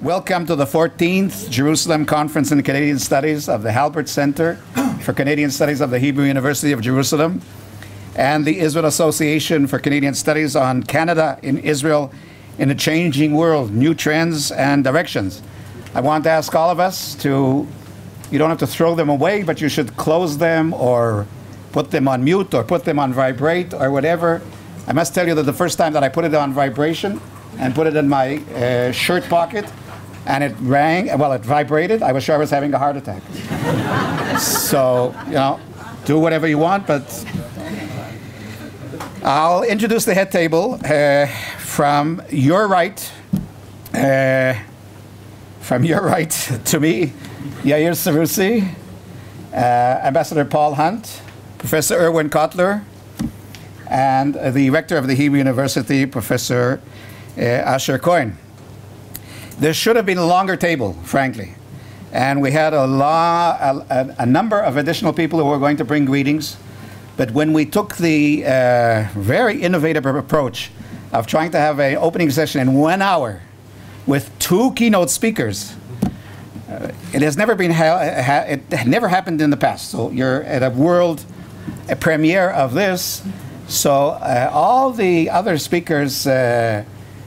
Welcome to the 14th Jerusalem Conference in Canadian Studies of the Halbert Center for Canadian Studies of the Hebrew University of Jerusalem and the Israel Association for Canadian Studies on Canada in Israel in a Changing World, New Trends and Directions. I want to ask all of us to, you don't have to throw them away, but you should close them or put them on mute or put them on vibrate or whatever. I must tell you that the first time that I put it on vibration and put it in my shirt pocket, and it rang, well, it vibrated, I was sure I was having a heart attack. So, you know, do whatever you want, but I'll introduce the head table from your right to me, Yair Seroussi, Ambassador Paul Hunt, Professor Irwin Cotler, and the Rector of the Hebrew University, Professor Cohen. There should have been a longer table, frankly. And we had a number of additional people who were going to bring greetings. But when we took the very innovative approach of trying to have an opening session in 1 hour with 2 keynote speakers, it has never been it never happened in the past. So you're at a premiere of this. So all the other speakers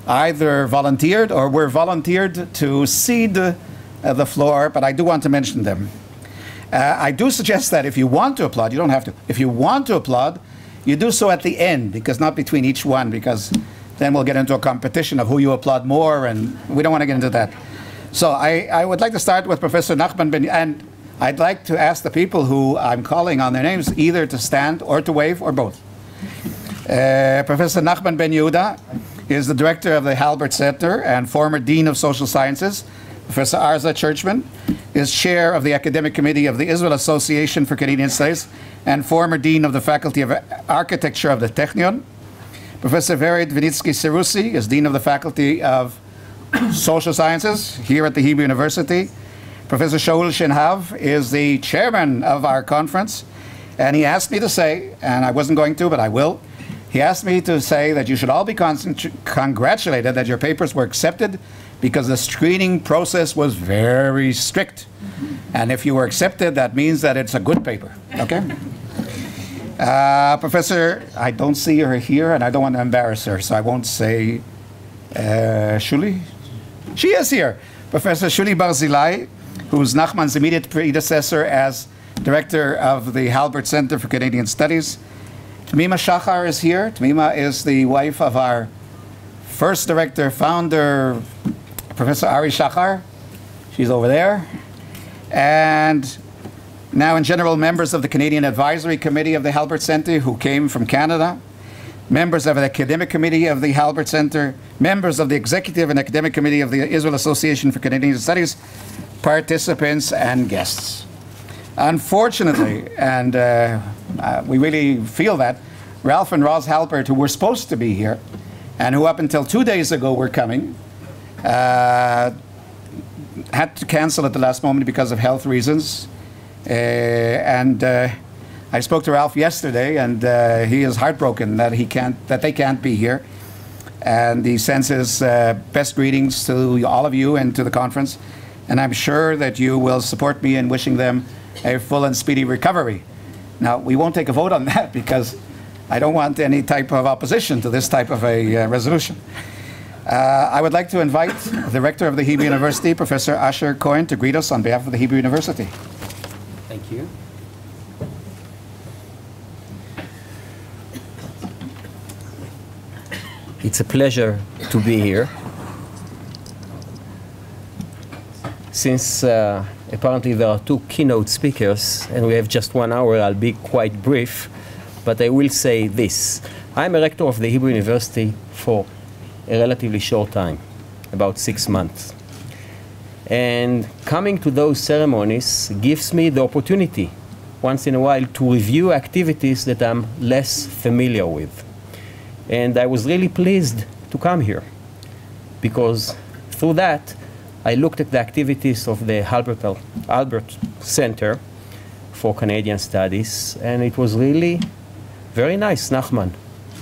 either volunteered or were volunteered to cede the floor, but I do want to mention them. I do suggest that if you want to applaud, you don't have to. If you want to applaud, you do so at the end, because not between each one, because then we'll get into a competition of who you applaud more, and we don't want to get into that. So I would like to start with Professor Nachman Ben, and I'd like to ask the people who I'm calling on their names either to stand or to wave or both. Professor Nachman Ben Yehuda is the director of the Halbert Center and former Dean of Social Sciences. Professor Arza Churchman is chair of the Academic Committee of the Israel Association for Canadian Studies and former Dean of the Faculty of Architecture of the Technion. Professor Yair Seroussi is Dean of the Faculty of Social Sciences here at the Hebrew University. Professor Shaul Shenhav is the chairman of our conference, and he asked me to say, and I wasn't going to, but I will, he asked me to say that you should all be congratulated that your papers were accepted because the screening process was very strict. And if you were accepted, that means that it's a good paper, okay? Professor, I don't see her here, and I don't want to embarrass her, so I won't say Shuli? She is here. Professor Shuli Barzilai, who's Nachman's immediate predecessor as director of the Halbert Center for Canadian Studies. Tamima Shachar is here. Tamima is the wife of our first director, founder, Professor Ari Shachar. She's over there. And now in general, members of the Canadian Advisory Committee of the Halbert Center who came from Canada, members of the Academic Committee of the Halbert Center, members of the Executive and Academic Committee of the Israel Association for Canadian Studies, participants and guests. Unfortunately, and we really feel that, Ralph and Roz Halbert, who were supposed to be here, and who up until 2 days ago were coming, had to cancel at the last moment because of health reasons. I spoke to Ralph yesterday, and he is heartbroken that they can't be here. And he sends his best greetings to all of you and to the conference. And I'm sure that you will support me in wishing them a full and speedy recovery. Now, we won't take a vote on that because I don't want any type of opposition to this type of a resolution. I would like to invite the Rector of the Hebrew University, Professor Cohen, to greet us on behalf of the Hebrew University. Thank you. It's a pleasure to be here. Since apparently there are 2 keynote speakers and we have just 1 hour, I'll be quite brief, but I will say this. I'm a rector of the Hebrew University for a relatively short time, about 6 months. And coming to those ceremonies gives me the opportunity once in a while to review activities that I'm less familiar with. And I was really pleased to come here because through that I looked at the activities of the Halbert Center for Canadian Studies, and it was really very nice, Nachman.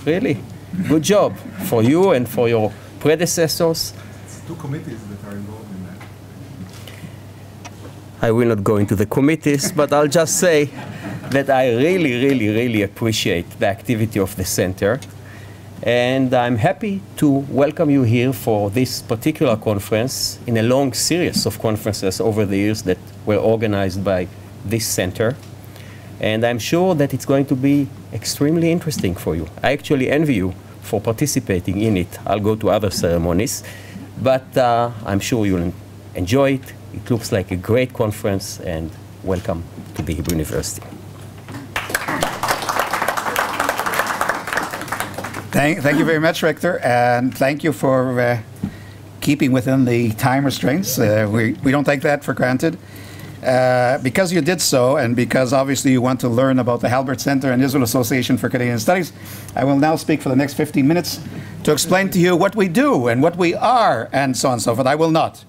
Really, good job for you and for your predecessors. It's 2 committees that are involved in I will not go into the committees, but I'll just say that I really appreciate the activity of the center. And I'm happy to welcome you here for this particular conference in a long series of conferences over the years that were organized by this center. And I'm sure that it's going to be extremely interesting for you. I actually envy you for participating in it. I'll go to other ceremonies, but I'm sure you'll enjoy it. It looks like a great conference, and welcome to the Hebrew University. Thank you very much, Rector, and thank you for keeping within the time restraints. We don't take that for granted. Because you did so, and because obviously you want to learn about the Halbert Center and Israel Association for Canadian Studies, I will now speak for the next 15 minutes to explain to you what we do and what we are, and so on and so forth. I will not.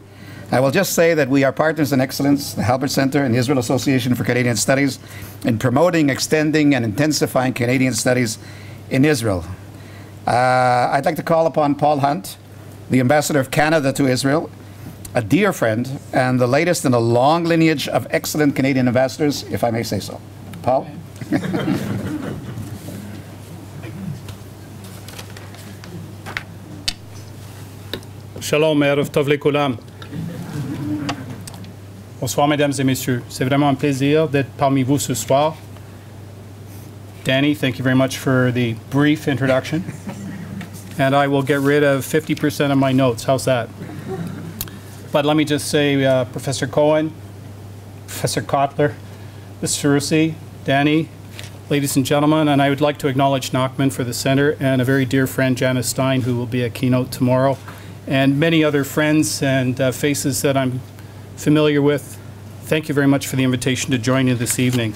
I will just say that we are partners in excellence, the Halbert Center and the Israel Association for Canadian Studies, in promoting, extending, and intensifying Canadian studies in Israel. I'd like to call upon Paul Hunt, the Ambassador of Canada to Israel, a dear friend, and the latest in a long lineage of excellent Canadian ambassadors, if I may say so. Paul? Shalom, Erev Tov Lekulam. Bonsoir, mesdames et messieurs. C'est vraiment un plaisir d'être parmi vous ce soir. Danny, thank you very much for the brief introduction. And I will get rid of 50% of my notes. How's that? But let me just say, Professor Cohen, Professor Cotler, Mr. Seroussi, Danny, ladies and gentlemen, and I would like to acknowledge Nachman for the center and a very dear friend, Janice Stein, who will be a keynote tomorrow, and many other friends and faces that I'm familiar with. Thank you very much for the invitation to join you this evening.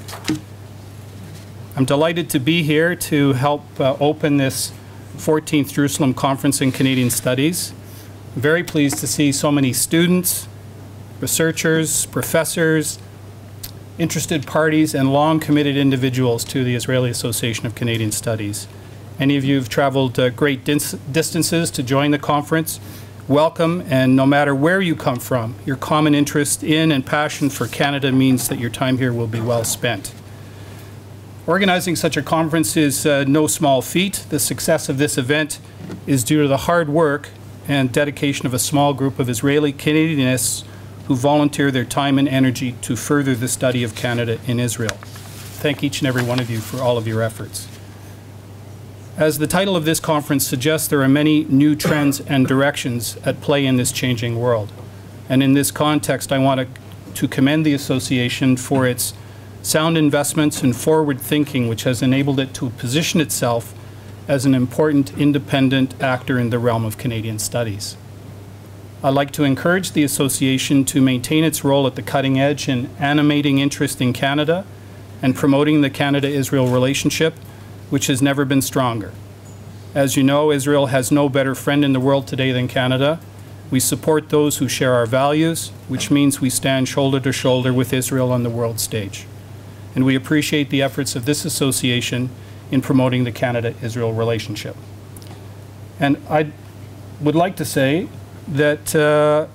I'm delighted to be here to help open this 14th Jerusalem Conference in Canadian Studies. I'm very pleased to see so many students, researchers, professors, interested parties, and long-committed individuals to the Israeli Association of Canadian Studies. Many of you have traveled great distances to join the conference. Welcome, and no matter where you come from, your common interest in and passion for Canada means that your time here will be well spent. Organizing such a conference is no small feat. The success of this event is due to the hard work and dedication of a small group of Israeli Canadianists who volunteer their time and energy to further the study of Canada in Israel. Thank each and every one of you for all of your efforts. As the title of this conference suggests, there are many new trends and directions at play in this changing world. And in this context, I want to commend the association for its sound investments and forward thinking, which has enabled it to position itself as an important independent actor in the realm of Canadian studies. I'd like to encourage the association to maintain its role at the cutting edge in animating interest in Canada and promoting the Canada-Israel relationship, which has never been stronger. As you know, Israel has no better friend in the world today than Canada. We support those who share our values, which means we stand shoulder to shoulder with Israel on the world stage. And we appreciate the efforts of this association in promoting the Canada-Israel relationship. And I would like to say that Mr.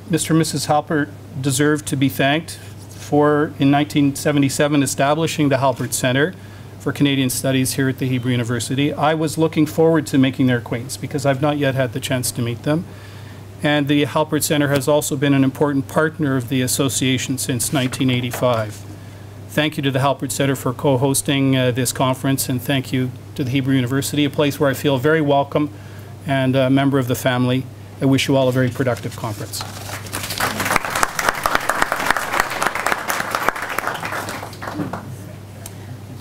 and Mrs. Halbert deserve to be thanked for, in 1977, establishing the Halbert Center for Canadian Studies here at the Hebrew University. I was looking forward to making their acquaintance because I've not yet had the chance to meet them. And the Halbert Center has also been an important partner of the association since 1985. Thank you to the Halbert Center for co-hosting this conference, and thank you to the Hebrew University, a place where I feel very welcome and a member of the family. I wish you all a very productive conference.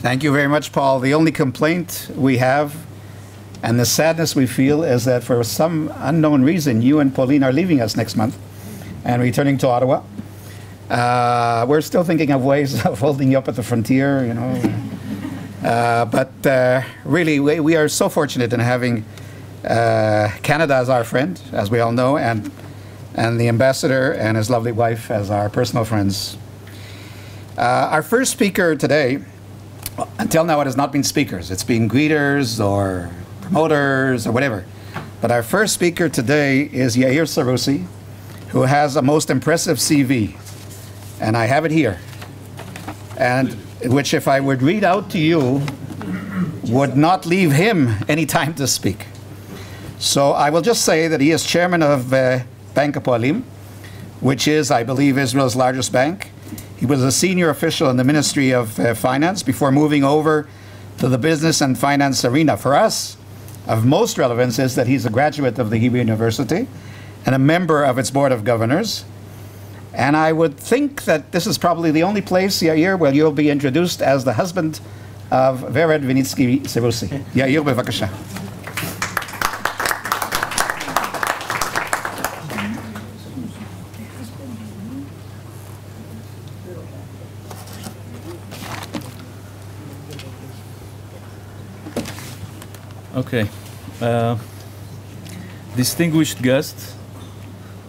Thank you very much, Paul. The only complaint we have and the sadness we feel is that for some unknown reason, you and Pauline are leaving us next month and returning to Ottawa. We're still thinking of ways of holding you up at the frontier, you know. But really, we are so fortunate in having Canada as our friend, as we all know, and the ambassador and his lovely wife as our personal friends. Our first speaker today, until now it has not been speakers. It's been greeters or promoters or whatever. But our first speaker today is Yair Seroussi, who has a most impressive CV. and I have it here, and which if I would read out to you, would not leave him any time to speak. So I will just say that he is chairman of Bank Hapoalim, which is, I believe, Israel's largest bank. He was a senior official in the Ministry of Finance before moving over to the business and finance arena. For us, of most relevance is that he's a graduate of the Hebrew University and a member of its Board of Governors. And I would think that this is probably the only place, Yair, where you'll be introduced as the husband of Vered Vinitsky Seroussi. Yair, bevakasha. Okay. Distinguished guest,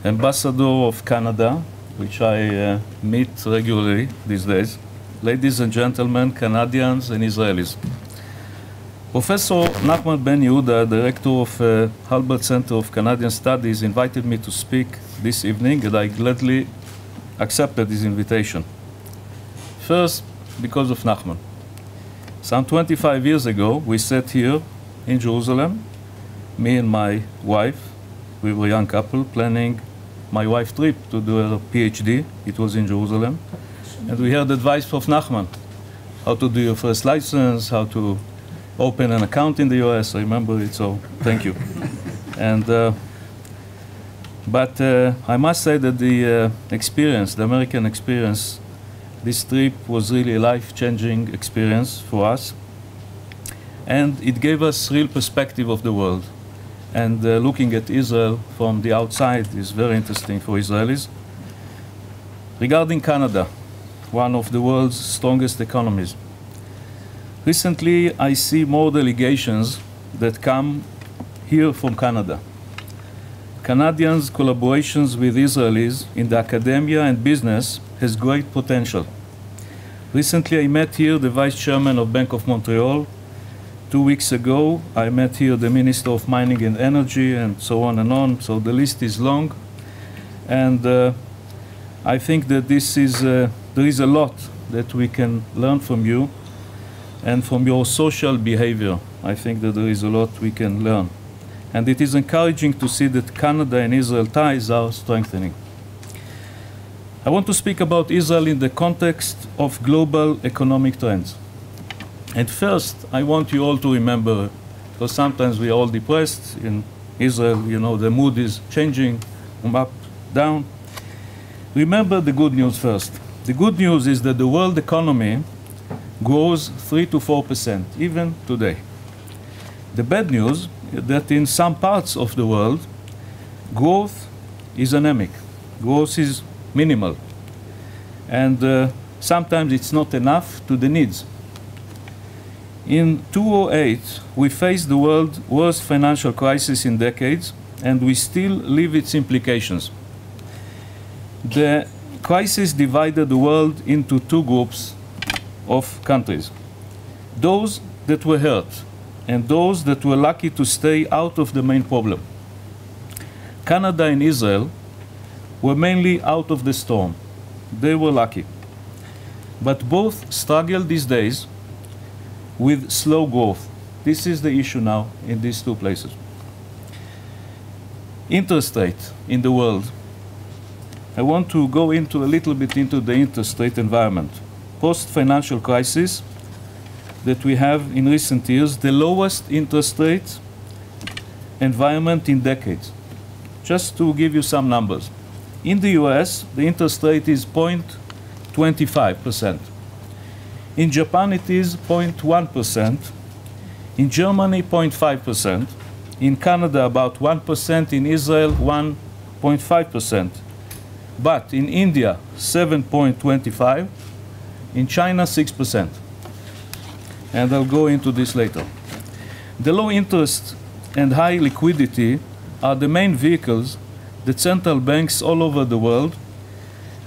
Ambassador of Canada, which I meet regularly these days, ladies and gentlemen, Canadians and Israelis. Professor Nachman Ben Yehuda, Director of Halbert Center of Canadian Studies, invited me to speak this evening, and I gladly accepted his invitation. First, because of Nachman. Some 25 years ago, we sat here in Jerusalem, me and my wife. We were a young couple planning my wife's trip to do her PhD. It was in Jerusalem. And we heard advice from Nachman, how to do your first license, how to open an account in the US. I remember it, so thank you. And, but I must say that the experience, the American experience, this trip was really a life-changing experience for us. And it gave us real perspective of the world. And looking at Israel from the outside is very interesting for Israelis. Regarding Canada, one of the world's strongest economies. Recently, I see more delegations that come here from Canada. Canadians' collaborations with Israelis in the academia and business has great potential. Recently, I met here the Vice Chairman of Bank of Montreal. 2 weeks ago, I met here the Minister of Mining and Energy, and so on and on. So the list is long. And I think that this is, there is a lot that we can learn from you and from your social behavior. I think that there is a lot we can learn. And it is encouraging to see that Canada and Israel ties are strengthening. I want to speak about Israel in the context of global economic trends. And first, I want you all to remember, because sometimes we are all depressed in Israel, you know, the mood is changing from up, down. Remember the good news first. The good news is that the world economy grows 3 to 4%, even today. The bad news is that in some parts of the world, growth is anemic. Growth is minimal. And sometimes it's not enough to the needs. In 2008, we faced the world's worst financial crisis in decades, and we still live its implications. The crisis divided the world into two groups of countries. Those that were hurt, and those that were lucky to stay out of the main problem. Canada and Israel were mainly out of the storm. They were lucky. But both struggle these days with slow growth. This is the issue now in these two places. Interest rate in the world. I want to go into a little bit into the interest rate environment. Post-financial crisis that we have in recent years, the lowest interest rate environment in decades. Just to give you some numbers. In the US, the interest rate is 0.25%. In Japan, it is 0.1%. In Germany, 0.5%. In Canada, about 1%. In Israel, 1.5%. But in India, 7.25%. In China, 6%. And I'll go into this later. The low interest and high liquidity are the main vehicles that central banks all over the world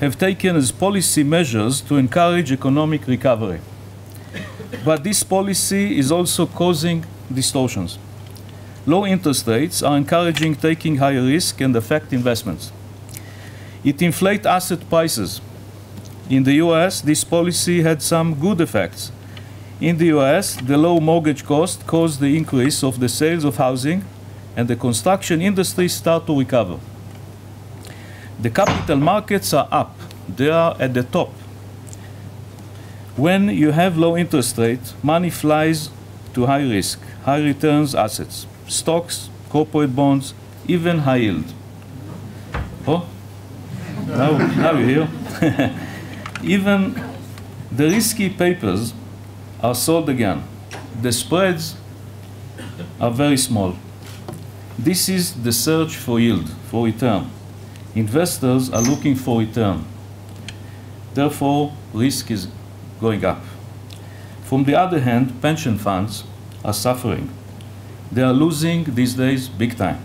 have taken as policy measures to encourage economic recovery. But this policy is also causing distortions. Low interest rates are encouraging taking higher risk and affect investments. It inflates asset prices. In the US, this policy had some good effects. In the US, the low mortgage cost caused the increase of the sales of housing, and the construction industry start to recover. The capital markets are up. They are at the top. When you have low interest rate, money flies to high risk, high returns assets, stocks, corporate bonds, even high yield. Oh, now you hear? Even the risky papers are sold again. The spreads are very small. This is the search for yield, for return. Investors are looking for return. Therefore, risk is going up. From the other hand, pension funds are suffering. They are losing these days big time.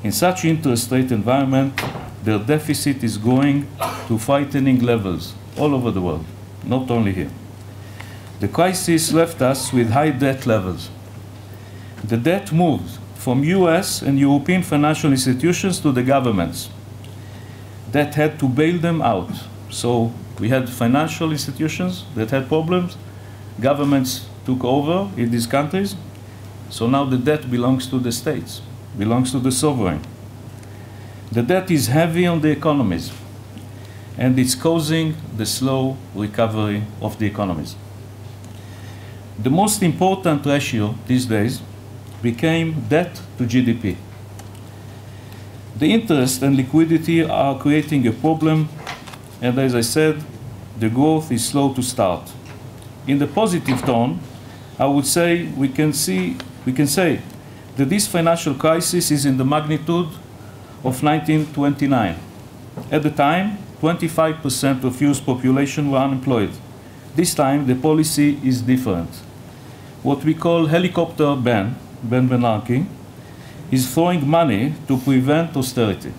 In such interest rate environment, their deficit is going to frightening levels all over the world, not only here. The crisis left us with high debt levels. The debt moved from US and European financial institutions to the governments that had to bail them out. So we had financial institutions that had problems. Governments took over in these countries. So now the debt belongs to the states, belongs to the sovereign. The debt is heavy on the economies, and it's causing the slow recovery of the economies. The most important ratio these days became debt to GDP. The interest and liquidity are creating a problem, and as I said, the growth is slow to start. In the positive tone, I would say we can say that this financial crisis is in the magnitude of 1929. At the time, 25% of US population were unemployed. This time, the policy is different. What we call helicopter Ben-Natan, is throwing money to prevent austerity.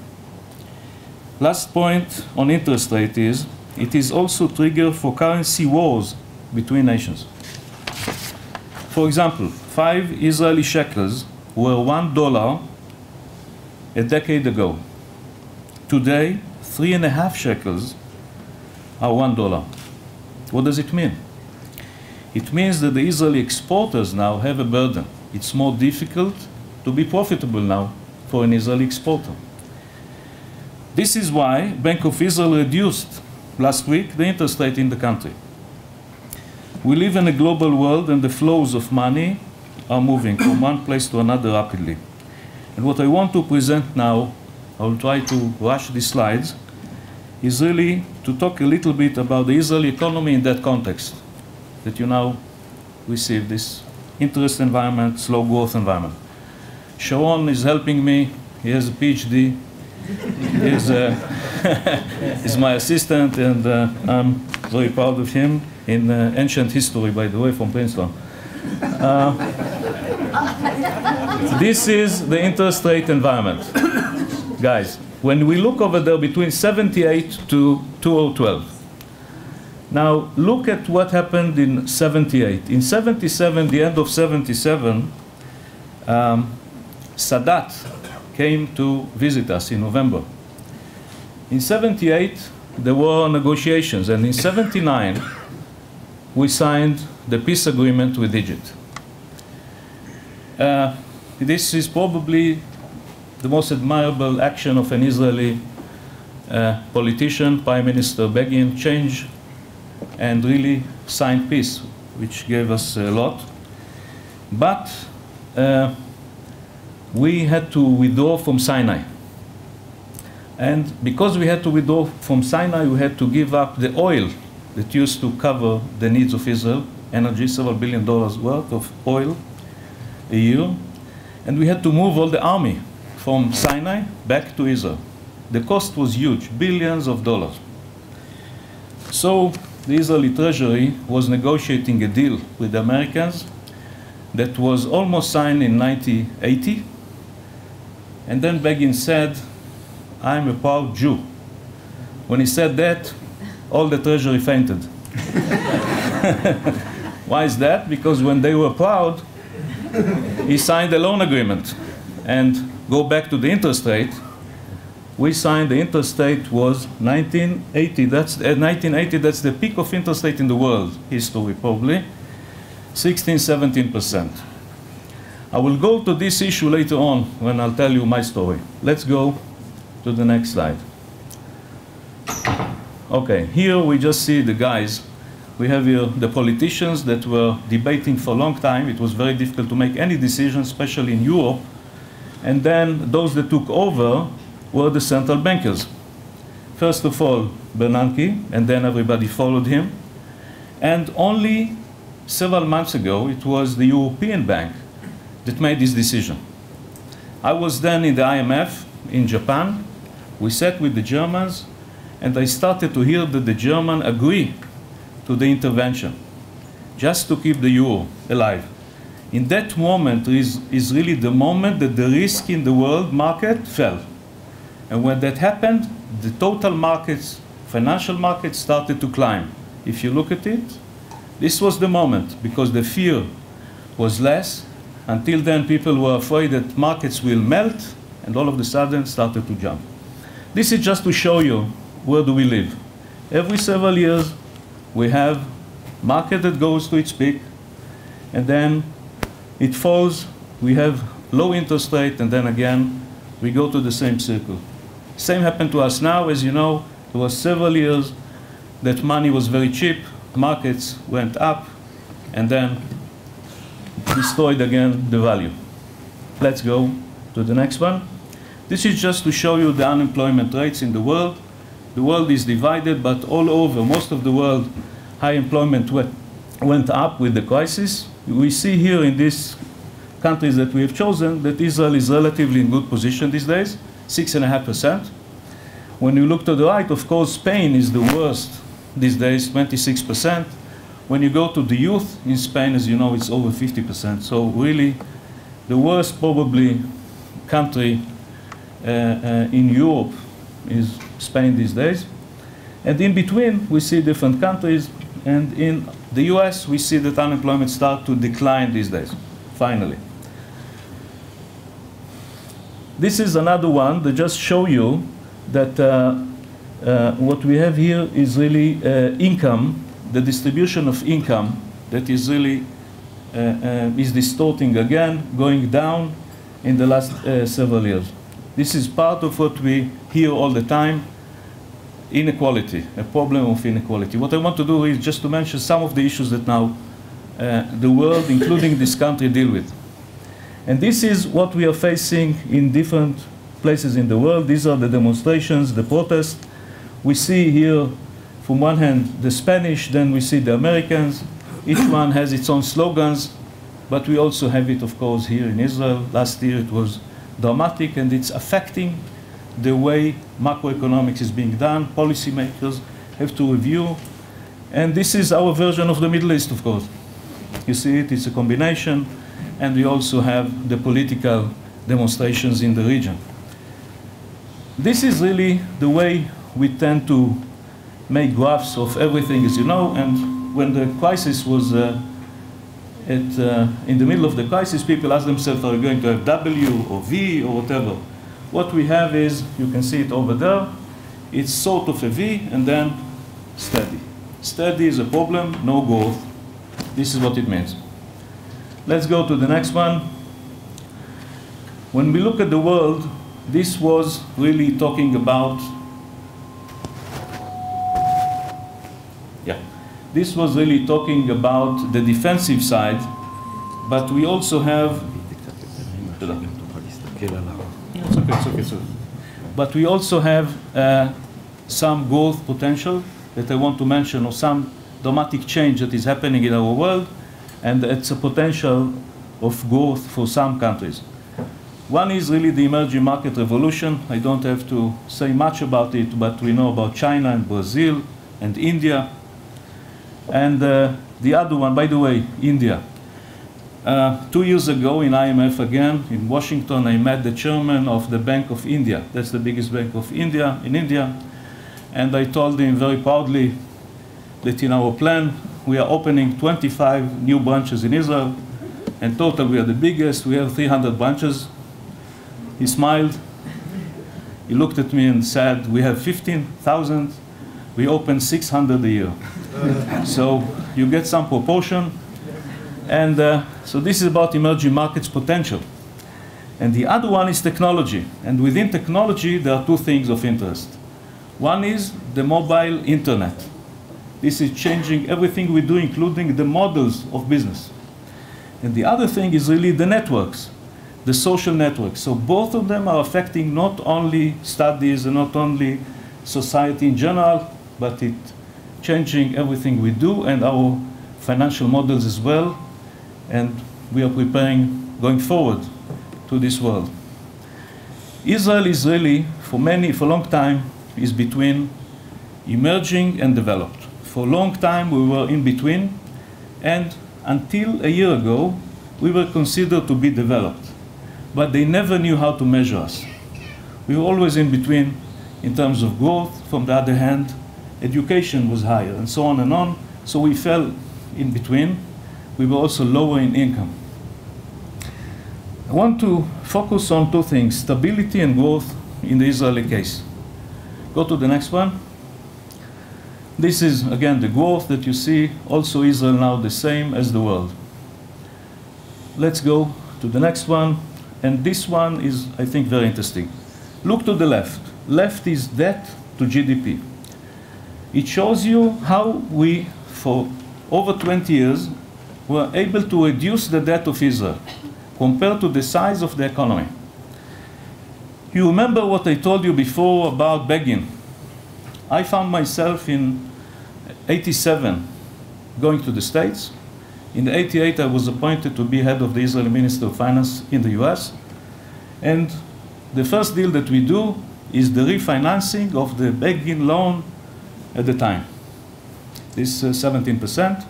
Last point on interest rate is, it is also trigger for currency wars between nations. For example, 5 Israeli shekels were $1 a decade ago. Today, 3.5 shekels are $1. What does it mean? It means that the Israeli exporters now have a burden. It's more difficult to be profitable now for an Israeli exporter. This is why Bank of Israel reduced last week the interest rate in the country. We live in a global world, and the flows of money are moving from one place to another rapidly. And what I want to present now, I will try to rush these slides, is really to talk a little bit about the Israeli economy in that context, that you now receive this interest environment, slow growth environment. Sharon is helping me. He has a PhD. He's my assistant, and I'm very proud of him in ancient history, by the way, from Princeton. This is the interest rate environment. Guys, when we look over there between 78 to 2012, now look at what happened in 78. In 77, the end of 77, Sadat came to visit us in November. In 78, there were negotiations, and in 79, we signed the peace agreement with Egypt. This is probably the most admirable action of an Israeli politician, Prime Minister Begin, change and really signed peace, which gave us a lot. But we had to withdraw from Sinai. And because we had to withdraw from Sinai, we had to give up the oil that used to cover the needs of Israel, energy, several $1 billion worth of oil a year. And we had to move all the army from Sinai back to Israel. The cost was huge, billions of dollars. So the Israeli Treasury was negotiating a deal with the Americans that was almost signed in 1980. And then Begin said, "I'm a proud Jew." When he said that, all the Treasury fainted. Why is that? Because when they were proud, he signed a loan agreement. And go back to the interest rate, we signed, the interest rate was 1980. That's 1980. That's the peak of interest rate in the world history, probably 16, 17%. I will go to this issue later on when I'll tell you my story. Let's go to the next slide. Okay, here we just see the guys. We have here the politicians that were debating for a long time. It was very difficult to make any decision, especially in Europe. And then those that took over were the central bankers. First of all, Bernanke, and then everybody followed him. And only several months ago, it was the European Bank that made this decision. I was then in the IMF in Japan. We sat with the Germans, and I started to hear that the Germans agree to the intervention, just to keep the euro alive. In that moment is really the moment that the risk in the world market fell. And when that happened, the total markets, financial markets, started to climb. If you look at it, this was the moment, because the fear was less. Until then, people were afraid that markets will melt, and all of a sudden started to jump. This is just to show you where do we live. Every several years, we have market that goes to its peak, and then it falls. We have low interest rate, and then again, we go to the same circle. Same happened to us now. As you know, there was several years that money was very cheap, markets went up, and then destroyed again the value. Let's go to the next one. This is just to show you the unemployment rates in the world. The world is divided, but all over, most of the world, high employment went up with the crisis. We see here in these countries that we have chosen that Israel is relatively in good position these days, 6.5%. When you look to the right, of course, Spain is the worst these days, 26%. When you go to the youth in Spain, as you know, it's over 50%. So really, the worst probably country in Europe is Spain these days. And in between, we see different countries. And in the US, we see that unemployment starts to decline these days, finally. This is another one that just show you that what we have here is really income. The distribution of income that is really is distorting again, going down in the last several years. This is part of what we hear all the time, inequality, a problem of inequality. What I want to do is just to mention some of the issues that now the world, including this country, deal with. And this is what we are facing in different places in the world. These are the demonstrations, the protests. We see here, from one hand, the Spanish, then we see the Americans. Each one has its own slogans, but we also have it, of course, here in Israel. Last year it was dramatic, and it's affecting the way macroeconomics is being done. Policymakers have to review. And this is our version of the Middle East, of course. You see it, it's a combination. And we also have the political demonstrations in the region. This is really the way we tend to make graphs of everything, as you know. And when the crisis was in the middle of the crisis, people asked themselves, are we going to have W or V or whatever? What we have is, you can see it over there, it's sort of a V and then steady. Steady is a problem, no growth. This is what it means. Let's go to the next one. When we look at the world, this was really talking about, this was really talking about the defensive side, but we also have, but we also have some growth potential that I want to mention, or some dramatic change that is happening in our world, and it's a potential of growth for some countries. One is really the emerging market revolution. I don't have to say much about it, but we know about China and Brazil and India. And the other one, by the way, India. 2 years ago in IMF again, in Washington, I met the chairman of the Bank of India. That's the biggest bank of India, in India. And I told him very proudly that in our plan, we are opening 25 new branches in Israel. And total, we are the biggest. We have 300 branches. He smiled. He looked at me and said, we have 15,000, we open 600 a year. So you get some proportion. And so this is about emerging markets potential. And the other one is technology. And within technology, there are two things of interest. One is the mobile internet. This is changing everything we do, including the models of business. And the other thing is really the networks, the social networks. So both of them are affecting not only studies and not only society in general, but it changing everything we do and our financial models as well. And we are preparing going forward to this world. Israel is really, for a long time, is between emerging and developed. For a long time, we were in between, and until a year ago, we were considered to be developed. But they never knew how to measure us. We were always in between in terms of growth. From the other hand, education was higher, and so on and on. So we fell in between. We were also lower in income. I want to focus on two things, stability and growth in the Israeli case. Go to the next one. This is, again, the growth that you see. Also, Israel now the same as the world. Let's go to the next one. And this one is, I think, very interesting. Look to the left. Left is debt to GDP. It shows you how we, for over 20 years, were able to reduce the debt of Israel compared to the size of the economy. You remember what I told you before about Begin. I found myself in 87 going to the States. In 88, I was appointed to be head of the Israeli Ministry of Finance in the US. And the first deal that we do is the refinancing of the Begin loan at the time. This 17%.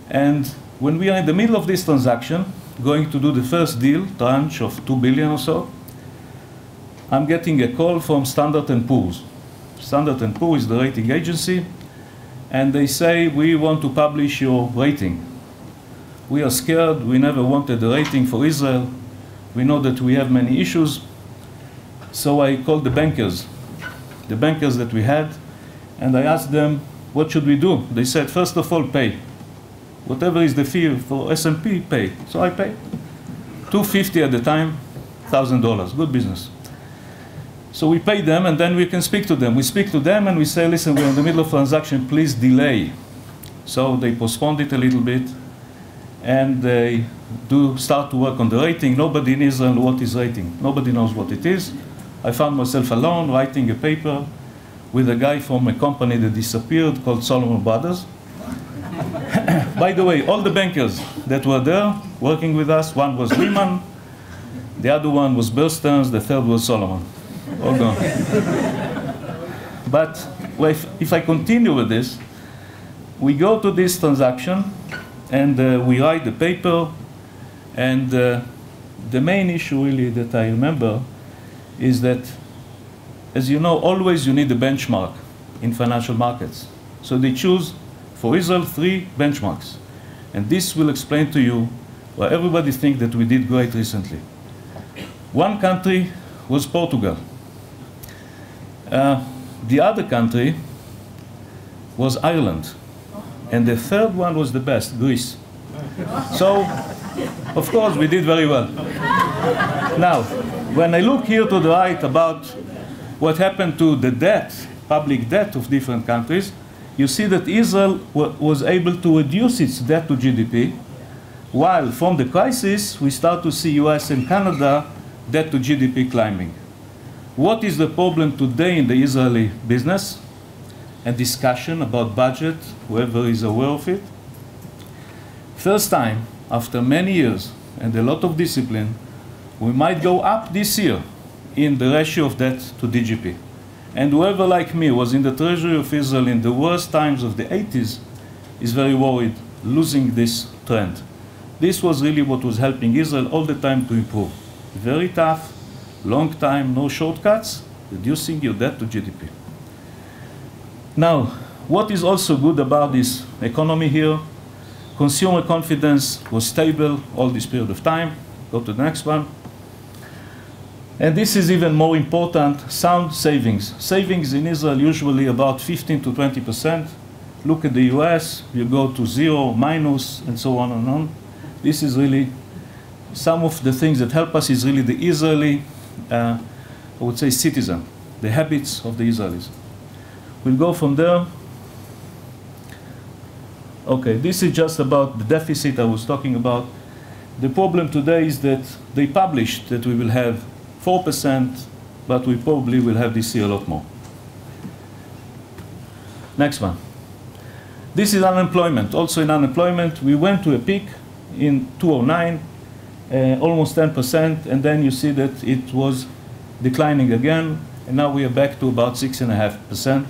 And when we are in the middle of this transaction, going to do the first deal, tranche of 2 billion or so, I'm getting a call from Standard & Poor's. Standard & Poor's is the rating agency, and they say, we want to publish your rating. We are scared. We never wanted a rating for Israel. We know that we have many issues. So I called the bankers that we had, and I asked them, what should we do? They said, first of all, pay. Whatever is the fee for S&P, pay. So I paid. $250 at the time, $1,000. Good business. So we pay them, and then we can speak to them. We speak to them, and we say, listen, we're in the middle of a transaction, please delay. So they postponed it a little bit, and they do start to work on the rating. Nobody in Israel knows what is rating. Nobody knows what it is. I found myself alone writing a paper with a guy from a company that disappeared called Solomon Brothers. By the way, all the bankers that were there working with us, one was Lehman, the other one was Bear Stearns, the third was Solomon. All gone. But if I continue with this, we go to this transaction, and we write the paper, and the main issue really that I remember is that, as you know, always you need a benchmark in financial markets. So they choose, for Israel, 3 benchmarks. And this will explain to you why everybody thinks that we did great recently. One country was Portugal. The other country was Ireland. And the third one was the best, Greece. So, of course, we did very well. Now, when I look here to the right about what happened to the debt, public debt of different countries, you see that Israel was able to reduce its debt to GDP, while from the crisis, we start to see US and Canada debt to GDP climbing. What is the problem today in the Israeli business and discussion about budget, whoever is aware of it? First time, after many years and a lot of discipline, we might go up this year in the ratio of debt to GDP. And whoever like me was in the treasury of Israel in the worst times of the 80s is very worried, losing this trend. This was really what was helping Israel all the time to improve. Very tough, long time, no shortcuts, reducing your debt to GDP. Now, what is also good about this economy here? Consumer confidence was stable all this period of time. Go to the next one. And this is even more important, sound savings. Savings in Israel usually about 15 to 20%. Look at the US, you go to 0, minus, and so on and on. This is really, some of the things that help us is really the Israeli, I would say, citizen, the habits of the Israelis. We'll go from there. Okay, this is just about the deficit I was talking about. The problem today is that they published that we will have 4%, but we probably will have this year a lot more. Next one. This is unemployment. Also in unemployment, we went to a peak in 2009, almost 10%, and then you see that it was declining again, and now we are back to about 6.5%.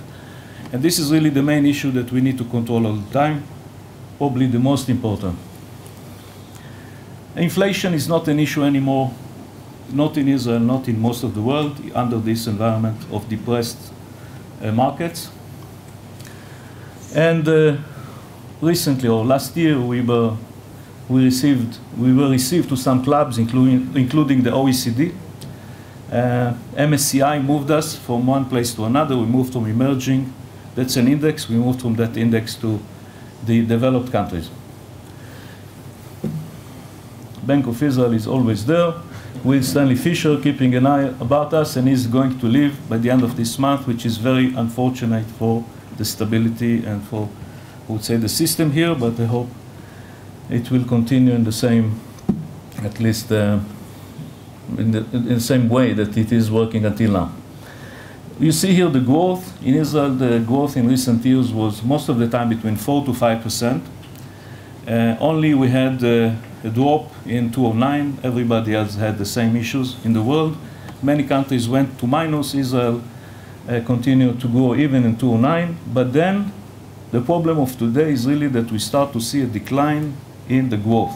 And this is really the main issue that we need to control all the time, probably the most important. Inflation is not an issue anymore, not in Israel, not in most of the world, under this environment of depressed markets. And recently, or last year, we were received to some clubs, including the OECD. MSCI moved us from one place to another. We moved from emerging, that's an index, we moved from that index to the developed countries. Bank of Israel is always there, with Stanley Fischer keeping an eye about us, and he's going to leave by the end of this month, which is very unfortunate for the stability and for, I would say, the system here, but I hope it will continue in the same, at least in the same way that it is working until now. You see here the growth. In Israel, the growth in recent years was most of the time between 4 to 5%. Only we had a drop in 2009. Everybody else had the same issues in the world. Many countries went to minus. Israel continued to grow even in 2009. But then the problem of today is really that we start to see a decline in the growth.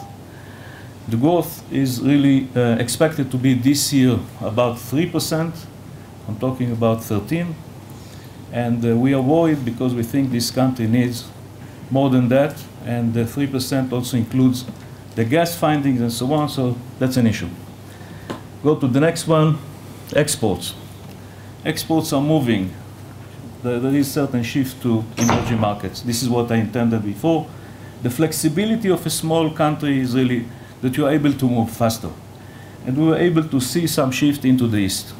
The growth is really expected to be this year about 3%. I'm talking about 13. And we are worried because we think this country needs more than that. And the 3% also includes the gas findings and so on. So that's an issue. Go to the next one, exports. Exports are moving. There is certain shift to emerging markets. This is what I intended before. The flexibility of a small country is really that you are able to move faster. And we were able to see some shift into the east.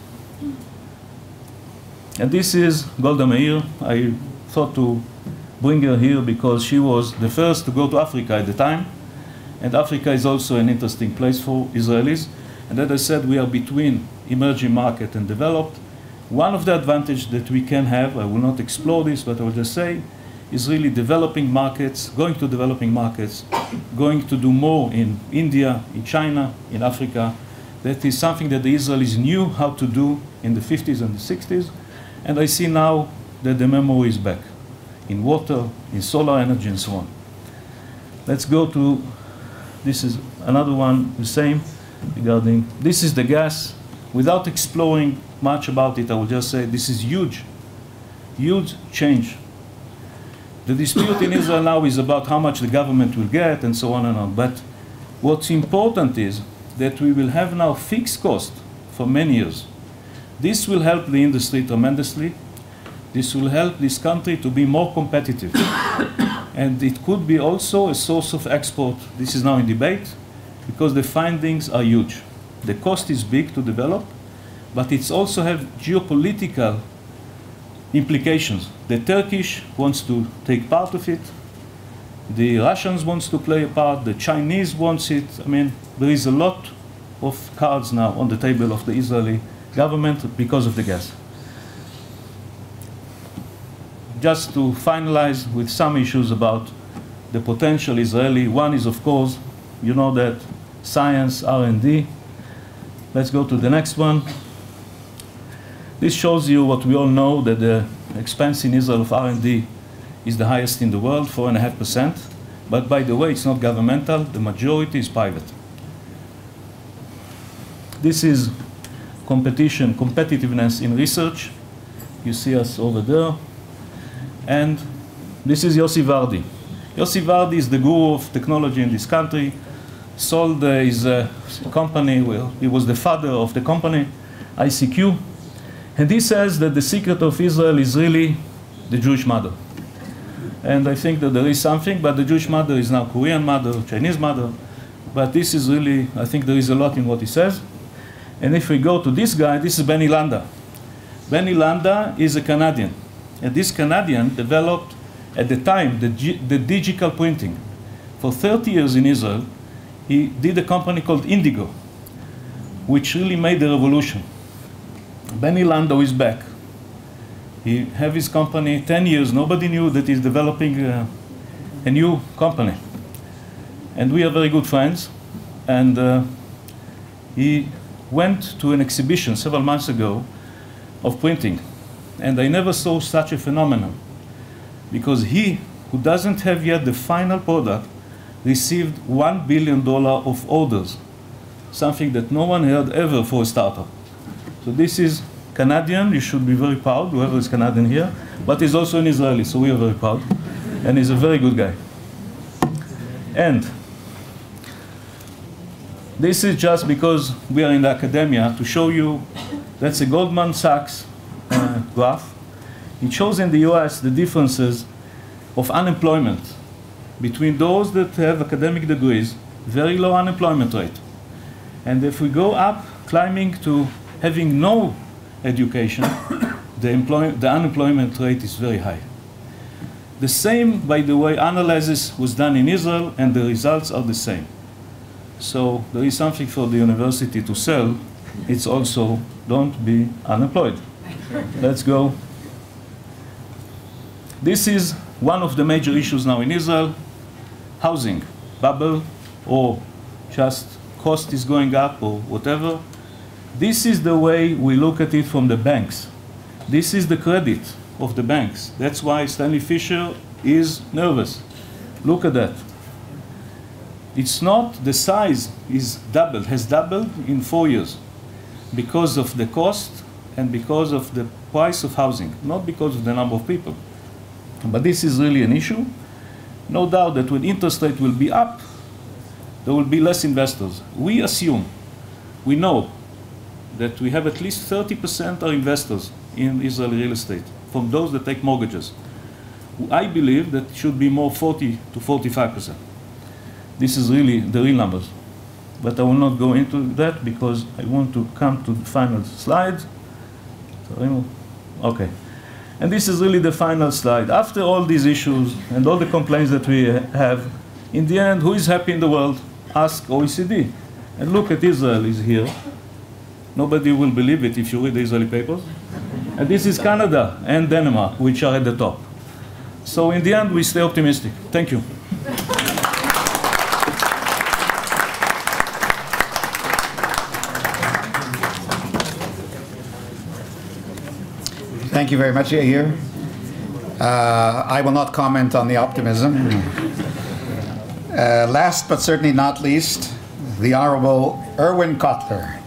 And this is Golda Meir. I thought to bring her here because she was the first to go to Africa at the time. And Africa is also an interesting place for Israelis. And as I said, we are between emerging market and developed. One of the advantages that we can have, I will not explore this, but I will just say, is really developing markets, going to developing markets, going to do more in India, in China, in Africa. That is something that the Israelis knew how to do in the 50s and the 60s. And I see now that the memory is back in water, in solar energy, and so on. Let's go to, this is another one, the same, regarding, this is the gas. Without exploring much about it, I will just say this is huge, huge change. The dispute in Israel now is about how much the government will get and so on and on. But what's important is that we will have now fixed cost for many years. This will help the industry tremendously. This will help this country to be more competitive. And it could be also a source of export. This is now in debate because the findings are huge. The cost is big to develop, but it's also have geopolitical implications. The Turkish wants to take part of it. The Russians wants to play a part. The Chinese wants it. I mean, there is a lot of cards now on the table of the Israeli government because of the gas. Just to finalize with some issues about the potential Israeli. One is, of course, you know that science, R&D. Let's go to the next one. This shows you what we all know, that the expense in Israel of R&D is the highest in the world, 4.5%. But by the way, it's not governmental. The majority is private. This is competition, competitiveness in research. You see us over there. And this is Yossi Vardi. Yossi Vardi is the guru of technology in this country. Sold his company. Well, he was the father of the company. ICQ. And he says that the secret of Israel is really the Jewish mother. And I think that there is something, but the Jewish mother is now Korean mother, Chinese mother. But this is really, I think there is a lot in what he says. And if we go to this guy, this is Benny Landa. Benny Landa is a Canadian. And this Canadian developed, at the time, the digital printing. For 30 years in Israel, he did a company called Indigo, which really made the revolution. Benny Landa is back. He have his company 10 years. Nobody knew that he's developing a new company. And we are very good friends. And he went to an exhibition several months ago of printing. And I never saw such a phenomenon. Because he, who doesn't have yet the final product, received $1 billion of orders. Something that no one had ever for a startup. So this is Canadian. You should be very proud, whoever is Canadian here. But he's also an Israeli, so we are very proud. And he's a very good guy. And this is just because we are in the academia to show you, that's a Goldman Sachs graph. It shows in the US the differences of unemployment between those that have academic degrees, very low unemployment rate. And if we go up, climbing to having no education, the unemployment rate is very high. The same, by the way, analysis was done in Israel, and the results are the same. So there is something for the university to sell. It's also, don't be unemployed. Let's go. This is one of the major issues now in Israel, housing bubble, or just cost is going up, or whatever. This is the way we look at it from the banks. This is the credit of the banks. That's why Stanley Fischer is nervous. Look at that. It's not, the size is doubled, has doubled in 4 years because of the cost and because of the price of housing, not because of the number of people. But this is really an issue. No doubt that when interest rate will be up, there will be less investors. We assume, we know that we have at least 30% are investors in Israeli real estate, from those that take mortgages. I believe that it should be more 40 to 45%. This is really the real numbers. But I will not go into that because I want to come to the final slide. Okay. And this is really the final slide. After all these issues and all the complaints that we have, in the end, who is happy in the world? Ask OECD. And look at Israel is here. Nobody will believe it if you read the Israeli papers. And this is Canada and Denmark, which are at the top. So in the end, we stay optimistic. Thank you. Thank you very much, Yair. I will not comment on the optimism. Last but certainly not least, the Honorable Irwin Cotler,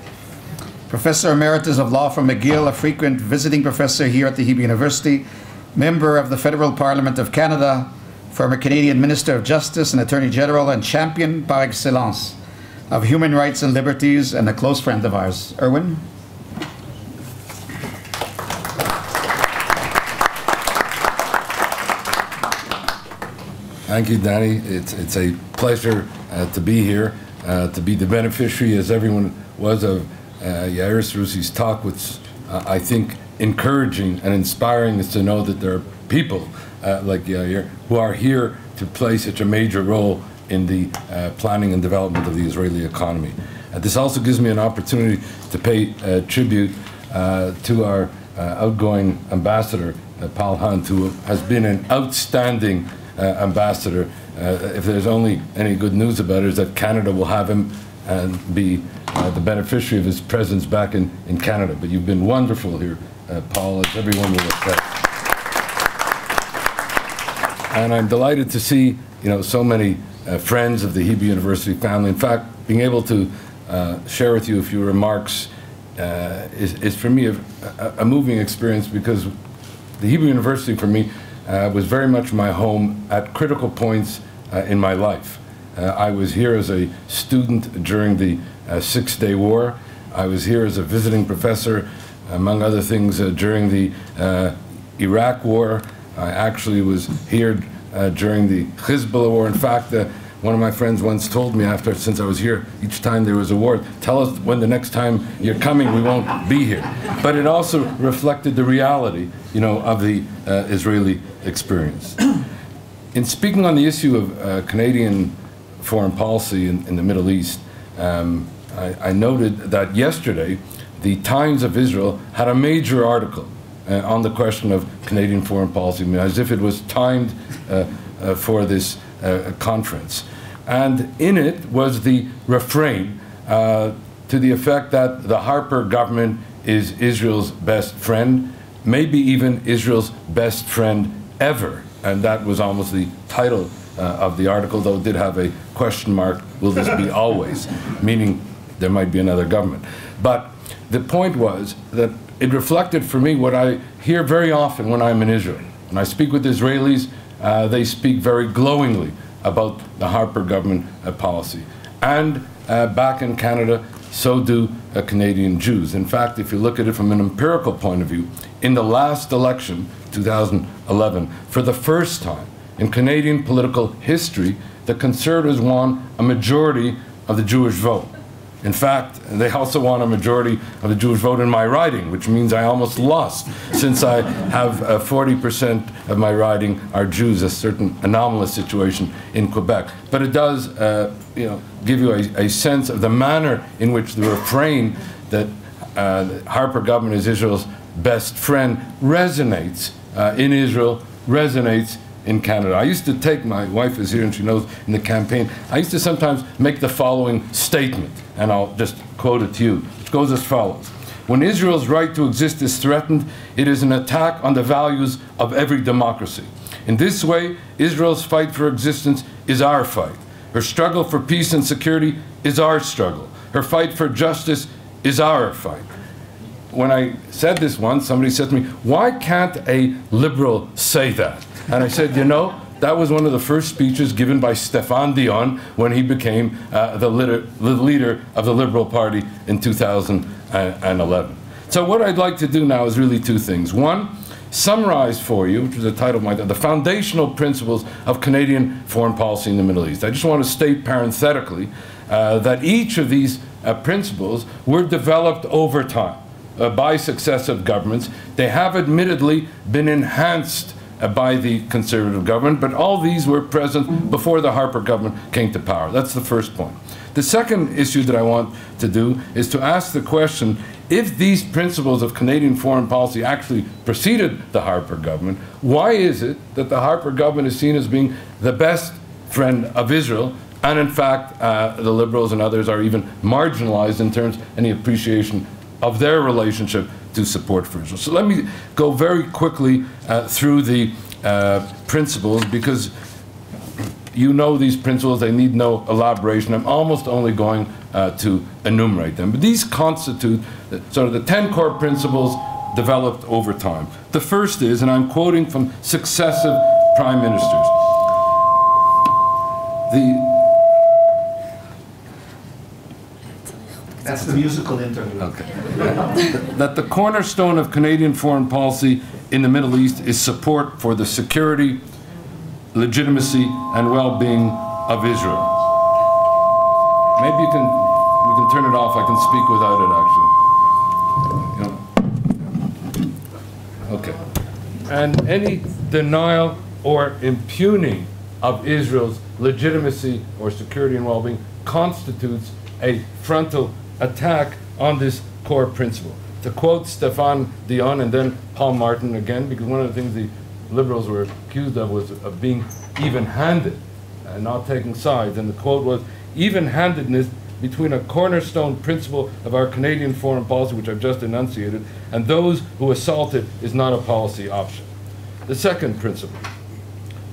Professor Emeritus of Law from McGill, a frequent visiting professor here at the Hebrew University, member of the Federal Parliament of Canada, former Canadian Minister of Justice and Attorney General, and champion par excellence of human rights and liberties, and a close friend of ours. Irwin? Thank you, Danny. It's a pleasure to be here, to be the beneficiary, as everyone was, of Yair Seroussi's talk, which I think encouraging and inspiring is to know that there are people like Yair who are here to play such a major role in the planning and development of the Israeli economy. This also gives me an opportunity to pay tribute to our outgoing ambassador, Paul Hunt, who has been an outstanding ambassador. If there's only any good news about it, is that Canada will have him and be the beneficiary of his presence back in Canada. But you've been wonderful here, Paul, as everyone will have said. And I'm delighted to see, so many friends of the Hebrew University family. In fact, being able to share with you a few remarks is for me a moving experience, because the Hebrew University for me was very much my home at critical points in my life. I was here as a student during the Six-Day War. I was here as a visiting professor, among other things, during the Iraq War. I actually was here during the Hezbollah War. In fact, one of my friends once told me since I was here, each time there was a war, tell us when the next time you're coming, we won't be here. But it also reflected the reality, of the Israeli experience. In speaking on the issue of Canadian foreign policy in the Middle East, I noted that yesterday, the Times of Israel had a major article on the question of Canadian foreign policy, as if it was timed for this conference. And in it was the refrain to the effect that the Harper government is Israel's best friend, maybe even Israel's best friend ever. And that was almost the title of the article, though it did have a question mark, will this be always? Meaning there might be another government. But the point was that it reflected for me what I hear very often when I'm in Israel. When I speak with Israelis, they speak very glowingly about the Harper government policy. And back in Canada, so do Canadian Jews. In fact, if you look at it from an empirical point of view, in the last election, 2011, for the first time in Canadian political history, the Conservatives won a majority of the Jewish vote. In fact, they also won a majority of the Jewish vote in my riding, which means I almost lost, since I have 40% of my riding are Jews, a certain anomalous situation in Quebec. But it does give you a sense of the manner in which the refrain that Harper government is Israel's best friend resonates in Israel, resonates in Canada. I used to take, my wife is here and she knows, in the campaign, I used to sometimes make the following statement, and I'll just quote it to you, which goes as follows. When Israel's right to exist is threatened, it is an attack on the values of every democracy. In this way, Israel's fight for existence is our fight. Her struggle for peace and security is our struggle. Her fight for justice is our fight. When I said this once, somebody said to me, why can't a liberal say that? And I said, that was one of the first speeches given by Stéphane Dion when he became the leader of the Liberal Party in 2011. So what I'd like to do now is really two things. One, summarize for you, which is the title of the foundational principles of Canadian foreign policy in the Middle East. I just want to state parenthetically that each of these principles were developed over time by successive governments. They have admittedly been enhanced by the Conservative government, but all these were present before the Harper government came to power. That's the first point. The second issue that I want to do is to ask the question, if these principles of Canadian foreign policy actually preceded the Harper government, why is it that the Harper government is seen as being the best friend of Israel, and in fact the Liberals and others are even marginalized in terms of any appreciation of their relationship to support for Israel? So let me go very quickly through the principles, because you know these principles, they need no elaboration. I'm almost only going to enumerate them. But these constitute sort of the 10 core principles developed over time. The first is, and I'm quoting from successive prime ministers, That's the musical interlude. Okay. That the cornerstone of Canadian foreign policy in the Middle East is support for the security, legitimacy, and well-being of Israel. Maybe we can turn it off. I can speak without it, actually. Okay. And any denial or impugning of Israel's legitimacy or security and well-being constitutes a frontal attack on this core principle. To quote Stéphane Dion and then Paul Martin again, because one of the things the Liberals were accused of was of being even-handed and not taking sides. And the quote was, even-handedness between a cornerstone principle of our Canadian foreign policy, which I've just enunciated, and those who assault it is not a policy option. The second principle,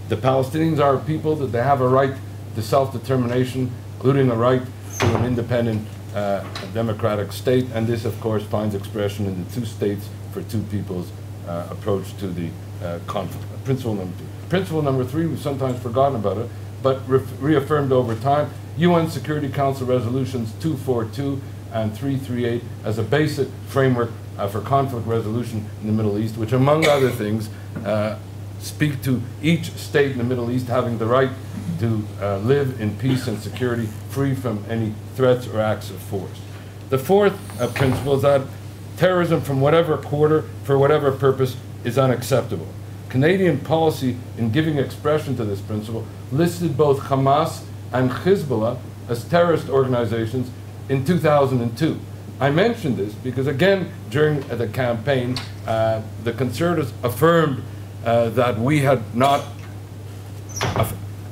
the Palestinians are a people that they have a right to self-determination, including a right to an independent democratic state, and this of course finds expression in the two states for two peoples approach to the conflict. Principle number two. Principle number three, we've sometimes forgotten about it, but reaffirmed over time, UN Security Council resolutions 242 and 338 as a basic framework for conflict resolution in the Middle East, which, among other things, speak to each state in the Middle East having the right to live in peace and security, free from any threats or acts of force. The fourth principle is that terrorism from whatever quarter, for whatever purpose, is unacceptable. Canadian policy in giving expression to this principle listed both Hamas and Hezbollah as terrorist organizations in 2002. I mention this because, again, during the campaign, the Conservatives affirmed that we had not,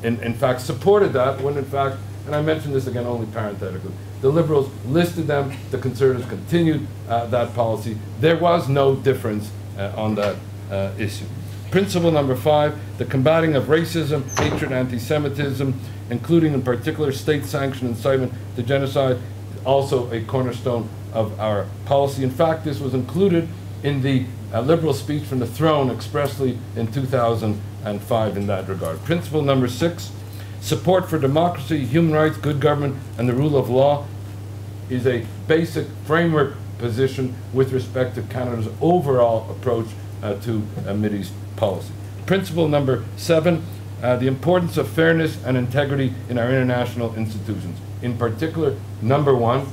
in fact, supported that, when in fact, and I mention this again only parenthetically, the Liberals listed them, the Conservatives continued that policy. There was no difference on that issue. Principle number 5, the combating of racism, hatred, anti-Semitism, including in particular state-sanctioned incitement to genocide, also a cornerstone of our policy. In fact, this was included in the Liberal speech from the throne expressly in 2005 in that regard. Principle number 6, support for democracy, human rights, good government, and the rule of law is a basic framework position with respect to Canada's overall approach to Mideast policy. Principle number 7, the importance of fairness and integrity in our international institutions. In particular, number 1,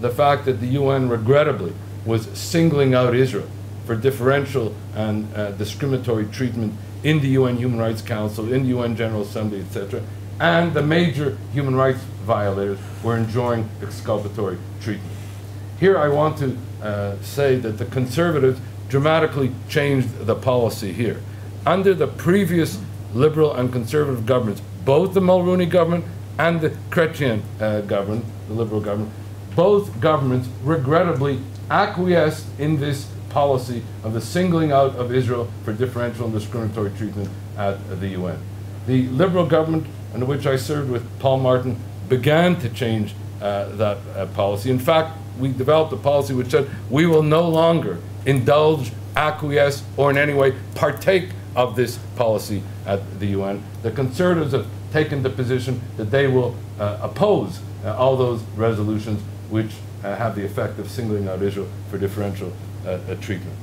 the fact that the UN regrettably was singling out Israel for differential and discriminatory treatment in the UN Human Rights Council, in the UN General Assembly, etc., and the major human rights violators were enjoying exculpatory treatment. Here I want to say that the Conservatives dramatically changed the policy here. Under the previous Liberal and Conservative governments, both the Mulroney government and the Chrétien government, the Liberal government, both governments regrettably acquiesced in this policy of the singling out of Israel for differential and discriminatory treatment at the UN. The Liberal government, under which I served with Paul Martin, began to change that policy. In fact, we developed a policy which said we will no longer indulge, acquiesce, or in any way partake of this policy at the UN. The Conservatives have taken the position that they will oppose all those resolutions which have the effect of singling out Israel for differential treatment.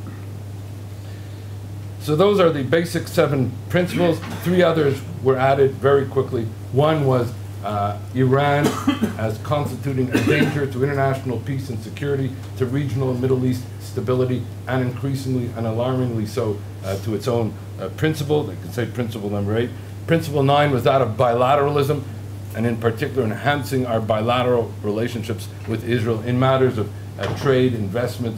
So those are the basic 7 principles. 3 others were added very quickly. One was Iran as constituting a danger to international peace and security, to regional and Middle East stability, and increasingly and alarmingly so to its own principle. They could say principle number 8. Principle 9 was that of bilateralism, and in particular enhancing our bilateral relationships with Israel in matters of trade, investment,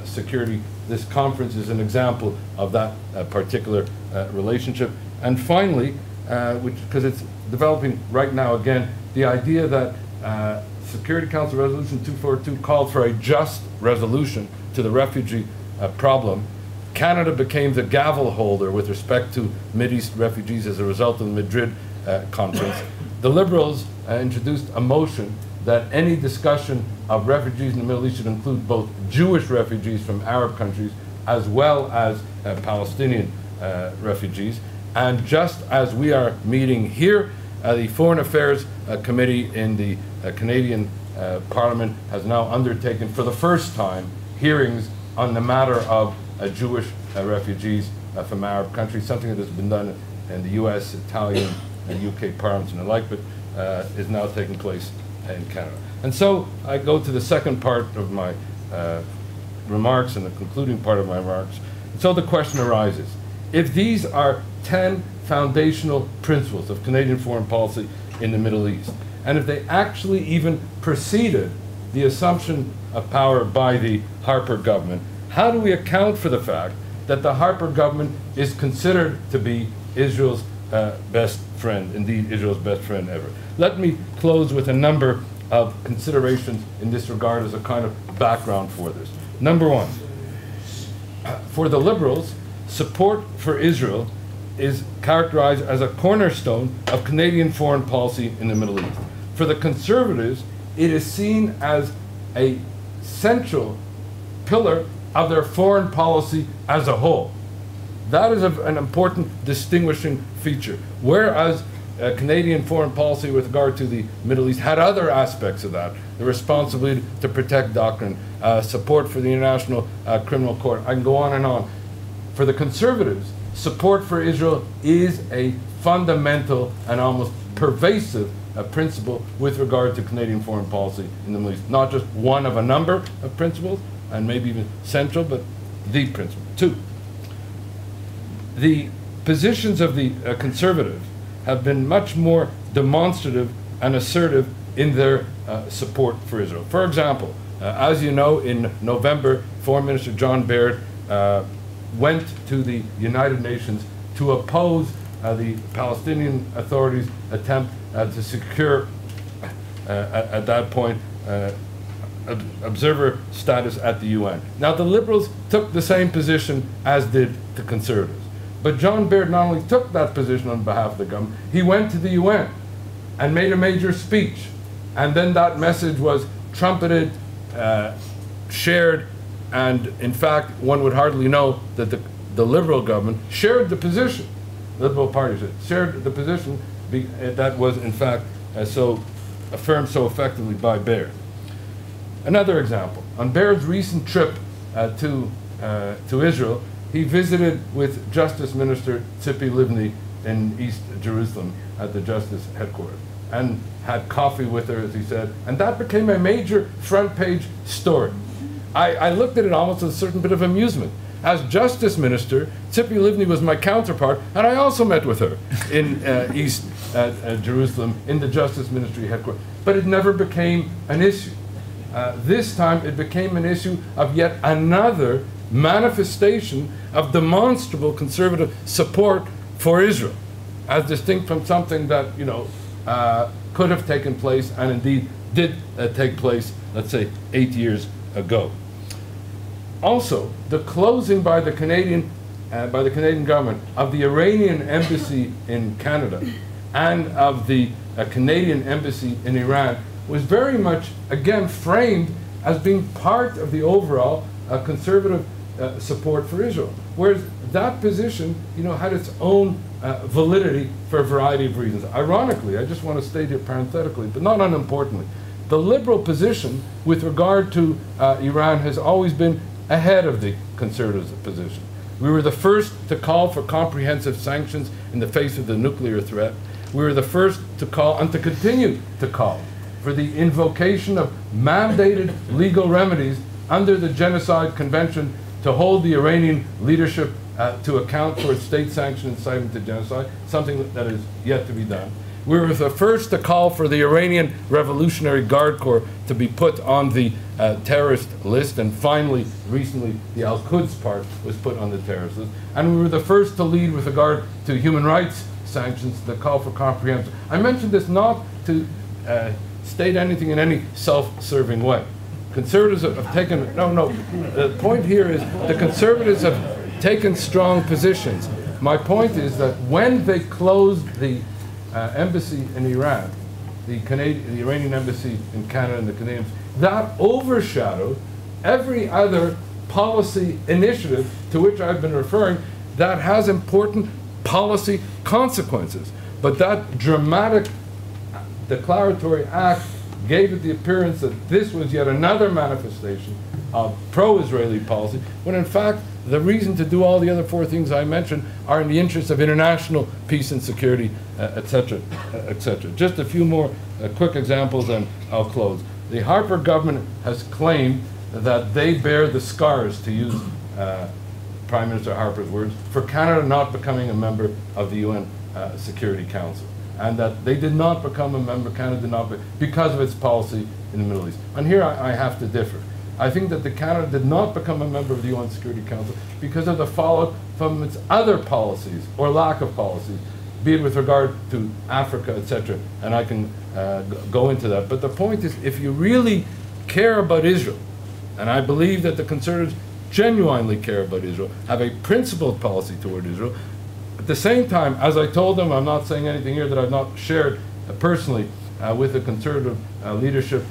security. This conference is an example of that particular relationship. And finally, because it's developing right now again, the idea that Security Council Resolution 242 called for a just resolution to the refugee problem. Canada became the gavel holder with respect to Mideast refugees as a result of the Madrid conference. The Liberals introduced a motion that any discussion of refugees in the Middle East should include both Jewish refugees from Arab countries as well as Palestinian refugees. And just as we are meeting here, the Foreign Affairs Committee in the Canadian Parliament has now undertaken for the first time hearings on the matter of Jewish refugees from Arab countries, something that has been done in the US, Italian, and UK parliaments and the like, but is now taking place in Canada. And so I go to the second part of my remarks and the concluding part of my remarks. And so the question arises, if these are 10 foundational principles of Canadian foreign policy in the Middle East, and if they actually even preceded the assumption of power by the Harper government, how do we account for the fact that the Harper government is considered to be Israel's best friend, indeed Israel's best friend ever? Let me close with a number of considerations in this regard as a kind of background for this. Number 1, for the Liberals, support for Israel is characterized as a cornerstone of Canadian foreign policy in the Middle East. For the Conservatives, it is seen as a central pillar of their foreign policy as a whole. That is an important distinguishing feature. Whereas Canadian foreign policy with regard to the Middle East had other aspects of that. The responsibility to protect doctrine, support for the International Criminal Court. I can go on and on. For the conservatives, support for Israel is a fundamental and almost pervasive principle with regard to Canadian foreign policy in the Middle East. Not just one of a number of principles, and maybe even central, but the principle. Two, the positions of the conservatives have been much more demonstrative and assertive in their support for Israel. For example, as you know, in November, Foreign Minister John Baird went to the United Nations to oppose the Palestinian Authority's attempt to secure, at that point, observer status at the UN. Now, the Liberals took the same position as did the Conservatives. But John Baird not only took that position on behalf of the government, he went to the UN and made a major speech. And then that message was trumpeted, shared, and in fact, one would hardly know that the Liberal government shared the position. The Liberal Party shared the position that was in fact so affirmed so effectively by Baird. Another example, on Baird's recent trip to Israel, he visited with Justice Minister Tzipi Livni in East Jerusalem at the Justice headquarters and had coffee with her, as he said, and that became a major front page story. I looked at it almost with a certain bit of amusement. As Justice Minister, Tzipi Livni was my counterpart, and I also met with her in East Jerusalem in the Justice Ministry headquarters. But it never became an issue. This time it became an issue of yet another manifestation of demonstrable conservative support for Israel, as distinct from something that, you know, could have taken place and indeed did take place, let's say, 8 years ago. Also, the closing by the Canadian government of the Iranian embassy in Canada and of the Canadian embassy in Iran was very much, again, framed as being part of the overall conservative support for Israel. Whereas that position, you know, had its own validity for a variety of reasons. Ironically, I just want to state here parenthetically, but not unimportantly, the Liberal position with regard to Iran has always been ahead of the Conservatives' position. We were the first to call for comprehensive sanctions in the face of the nuclear threat. We were the first to call, and to continue to call, for the invocation of mandated legal remedies under the Genocide Convention to hold the Iranian leadership to account for its state-sanctioned incitement to genocide, something that is yet to be done. We were the first to call for the Iranian Revolutionary Guard Corps to be put on the terrorist list, and finally, recently, the Al-Quds part was put on the terrorist list. And we were the first to lead with regard to human rights sanctions that call for comprehensive. I mentioned this not to state anything in any self-serving way. Conservatives have taken, the point here is the Conservatives have taken strong positions. My point is that when they closed the embassy in Iran, the Iranian embassy in Canada and the Canadians, that overshadowed every other policy initiative to which I've been referring that has important policy consequences. But that dramatic declaratory act gave it the appearance that this was yet another manifestation of pro-Israeli policy, when in fact the reason to do all the other four things I mentioned are in the interest of international peace and security, etc., etc. Just a few more quick examples and I'll close. The Harper government has claimed that they bear the scars, to use Prime Minister Harper's words, for Canada not becoming a member of the UN Security Council, and that they did not become a member, Canada did not, because of its policy in the Middle East. And here I have to differ. I think that Canada did not become a member of the UN Security Council because of the fallout from its other policies or lack of policies, be it with regard to Africa, etc. And I can go into that. But the point is, if you really care about Israel, and I believe that the Conservatives genuinely care about Israel, have a principled policy toward Israel, at the same time, as I told them, I'm not saying anything here that I've not shared personally with the Conservative leadership.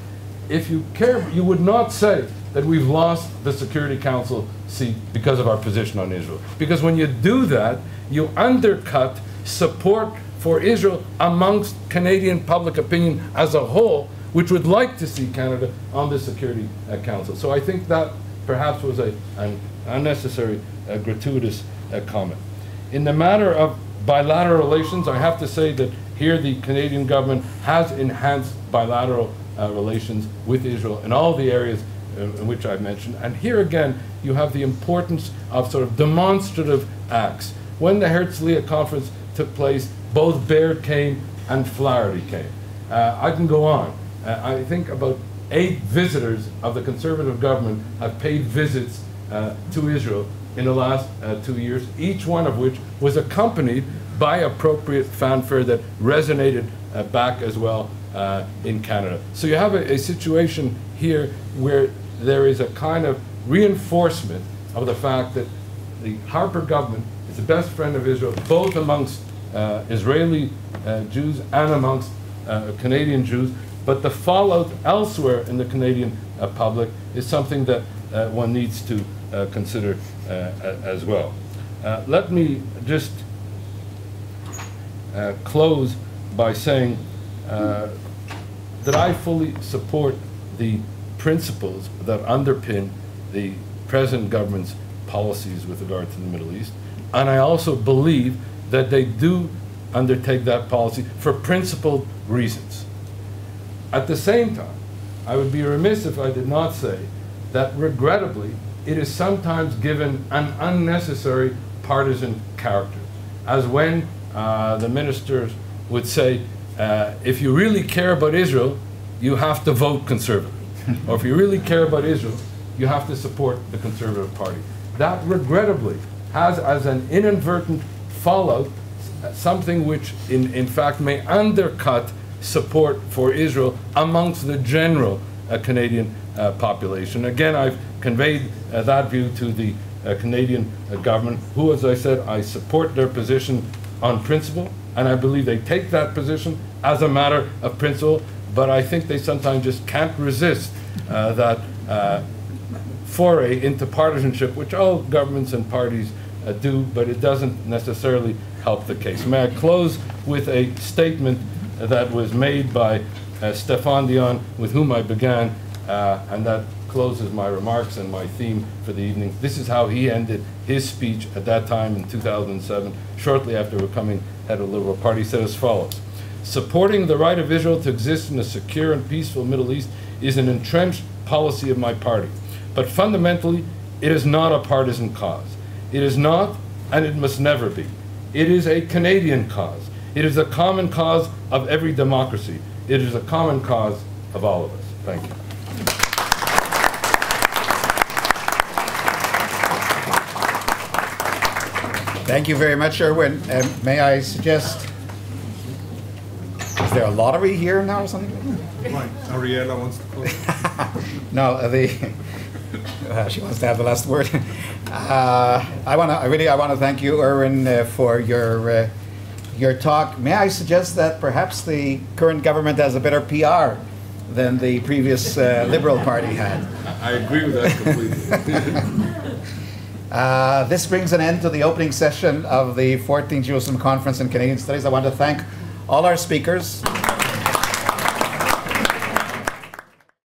If you care, you would not say that we've lost the Security Council seat because of our position on Israel. Because when you do that, you undercut support for Israel amongst Canadian public opinion as a whole, which would like to see Canada on the Security Council. So I think that perhaps was an unnecessary, gratuitous comment. In the matter of bilateral relations, I have to say that here the Canadian government has enhanced bilateral relations with Israel in all the areas in which I've mentioned. And here again, you have the importance of sort of demonstrative acts. When the Herzliya conference took place, both Baird came and Flaherty came. I can go on. I think about 8 visitors of the Conservative government have paid visits to Israel in the last 2 years, each one of which was accompanied by appropriate fanfare that resonated back as well in Canada. So you have a situation here where there is a kind of reinforcement of the fact that the Harper government is the best friend of Israel, both amongst Israeli Jews and amongst Canadian Jews, but the fallout elsewhere in the Canadian public is something that one needs to consider as well. Let me just close by saying that I fully support the principles that underpin the present government's policies with regard to the Middle East, and I also believe that they do undertake that policy for principled reasons. At the same time, I would be remiss if I did not say that regrettably it is sometimes given an unnecessary partisan character, as when the ministers would say, if you really care about Israel, you have to vote Conservative. Or if you really care about Israel, you have to support the Conservative Party. That regrettably has as an inadvertent fallout something which in fact may undercut support for Israel amongst the general Canadian population. Again, I've conveyed that view to the Canadian government, who, as I said, I support their position on principle, and I believe they take that position as a matter of principle, but I think they sometimes just can't resist that foray into partisanship, which all governments and parties do, but it doesn't necessarily help the case. May I close with a statement that was made by Stéphane Dion, with whom I began, and that closes my remarks and my theme for the evening. This is how he ended his speech at that time in 2007, shortly after becoming head of the Liberal Party. He said as follows: "Supporting the right of Israel to exist in a secure and peaceful Middle East is an entrenched policy of my party. But fundamentally, it is not a partisan cause. It is not, and it must never be. It is a Canadian cause. It is a common cause of every democracy. It is a common cause of all of us." Thank you. Thank you very much, Irwin. May I suggest, is there a lottery here now or something? Right. Ariella wants to close. No, she wants to have the last word. I want to thank you, Irwin, for your talk. May I suggest that perhaps the current government has a better PR than the previous Liberal Party had? I agree with that completely. This brings an end to the opening session of the 14th Jerusalem Conference in Canadian Studies. I want to thank all our speakers.